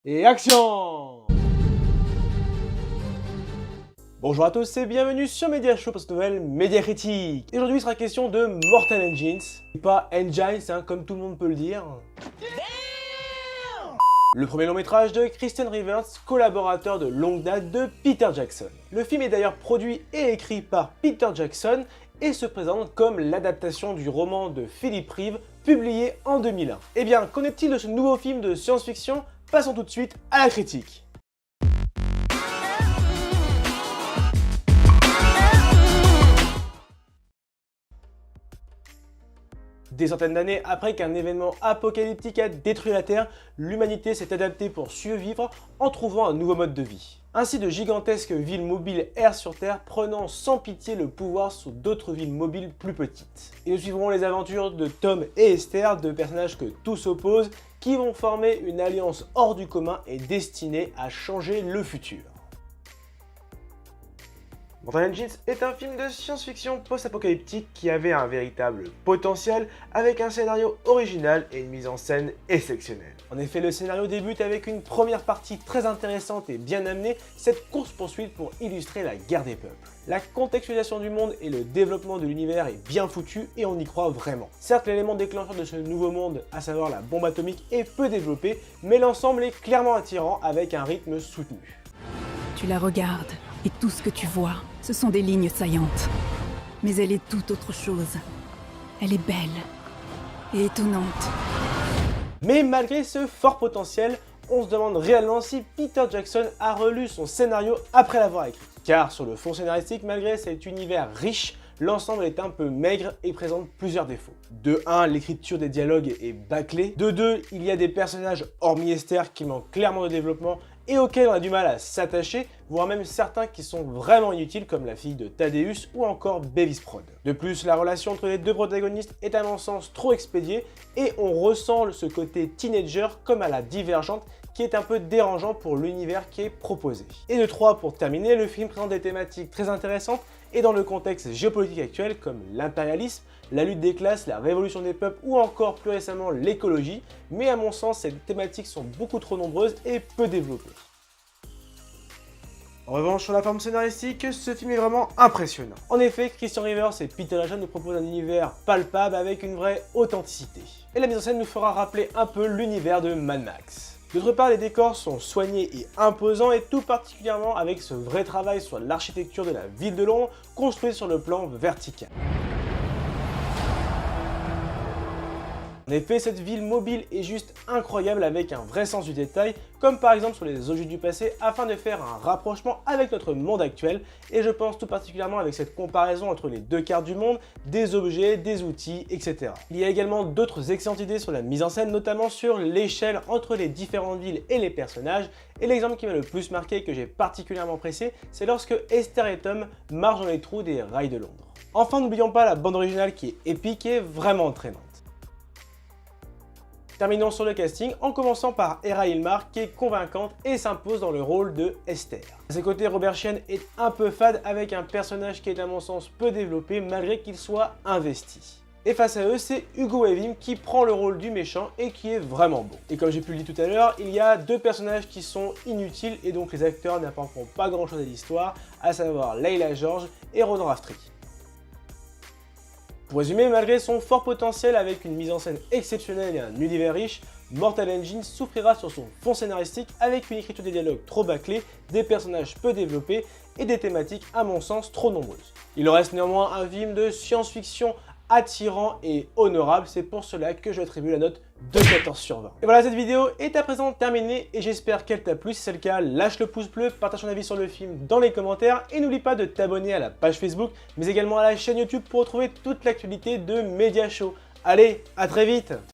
Et action! Bonjour à tous et bienvenue sur Media Show pour cette nouvelle Média Critique. Et aujourd'hui il sera question de Mortal Engines, et pas Engines comme tout le monde peut le dire. Le premier long métrage de Kristen Rivers, collaborateur de longue date de Peter Jackson. Le film est d'ailleurs produit et écrit par Peter Jackson et se présente comme l'adaptation du roman de Philip Reeve publié en 2001. Eh bien, qu'en est-il de ce nouveau film de science-fiction? Passons tout de suite à la critique. Des centaines d'années après qu'un événement apocalyptique a détruit la Terre, l'humanité s'est adaptée pour survivre en trouvant un nouveau mode de vie. Ainsi, de gigantesques villes mobiles errent sur Terre, prenant sans pitié le pouvoir sur d'autres villes mobiles plus petites. Et nous suivrons les aventures de Tom et Esther, deux personnages que tout s'oppose, qui vont former une alliance hors du commun et destinée à changer le futur. Mortal Engines est un film de science-fiction post-apocalyptique qui avait un véritable potentiel avec un scénario original et une mise en scène exceptionnelle. En effet, le scénario débute avec une première partie très intéressante et bien amenée, cette course-poursuite pour illustrer la guerre des peuples. La contextualisation du monde et le développement de l'univers est bien foutu et on y croit vraiment. Certes, l'élément déclencheur de ce nouveau monde, à savoir la bombe atomique, est peu développé, mais l'ensemble est clairement attirant avec un rythme soutenu. Tu la regardes et tout ce que tu vois, ce sont des lignes saillantes. Mais elle est tout autre chose. Elle est belle et étonnante. Mais malgré ce fort potentiel, on se demande réellement si Peter Jackson a relu son scénario après l'avoir écrit. Car sur le fond scénaristique, malgré cet univers riche, l'ensemble est un peu maigre et présente plusieurs défauts. De 1, l'écriture des dialogues est bâclée. De 2, il y a des personnages, hormis Esther, qui manquent clairement de développement et auxquels on a du mal à s'attacher, voire même certains qui sont vraiment inutiles comme la fille de Thaddeus ou encore Bevis Prod. De plus, la relation entre les deux protagonistes est à mon sens trop expédiée et on ressent ce côté teenager comme à la Divergente qui est un peu dérangeant pour l'univers qui est proposé. Et de 3, pour terminer, le film présente des thématiques très intéressantes et dans le contexte géopolitique actuel comme l'impérialisme, la lutte des classes, la révolution des peuples ou encore plus récemment l'écologie, mais à mon sens ces thématiques sont beaucoup trop nombreuses et peu développées. En revanche, sur la forme scénaristique, ce film est vraiment impressionnant. En effet, Kristen Rivers et Peter Jackson nous proposent un univers palpable avec une vraie authenticité. Et la mise en scène nous fera rappeler un peu l'univers de Mad Max. D'autre part, les décors sont soignés et imposants et tout particulièrement avec ce vrai travail sur l'architecture de la ville de Londres construite sur le plan vertical. En effet, cette ville mobile est juste incroyable avec un vrai sens du détail, comme par exemple sur les objets du passé, afin de faire un rapprochement avec notre monde actuel, et je pense tout particulièrement avec cette comparaison entre les deux cartes du monde, des objets, des outils, etc. Il y a également d'autres excellentes idées sur la mise en scène, notamment sur l'échelle entre les différentes villes et les personnages, et l'exemple qui m'a le plus marqué et que j'ai particulièrement apprécié, c'est lorsque Esther et Tom marchent dans les trous des rails de Londres. Enfin, n'oublions pas la bande originale qui est épique et vraiment entraînante. Terminons sur le casting en commençant par Hera Hilmar qui est convaincante et s'impose dans le rôle de Esther. À ses côtés, Robert Sheehan est un peu fade avec un personnage qui est à mon sens peu développé malgré qu'il soit investi. Et face à eux, c'est Hugo Weaving qui prend le rôle du méchant et qui est vraiment bon. Et comme j'ai pu le dire tout à l'heure, il y a deux personnages qui sont inutiles et donc les acteurs n'apporteront pas grand chose à l'histoire, à savoir Layla George et Ronan Raftery. Pour résumer, malgré son fort potentiel avec une mise en scène exceptionnelle et un univers riche, Mortal Engines souffrira sur son fond scénaristique avec une écriture des dialogues trop bâclée, des personnages peu développés et des thématiques à mon sens trop nombreuses. Il en reste néanmoins un film de science-fiction attirant et honorable, c'est pour cela que je attribue la note de 14 sur 20. Et voilà, cette vidéo est à présent terminée et j'espère qu'elle t'a plu. Si c'est le cas, lâche le pouce bleu, partage ton avis sur le film dans les commentaires et n'oublie pas de t'abonner à la page Facebook mais également à la chaîne YouTube pour retrouver toute l'actualité de Media Show. Allez, à très vite!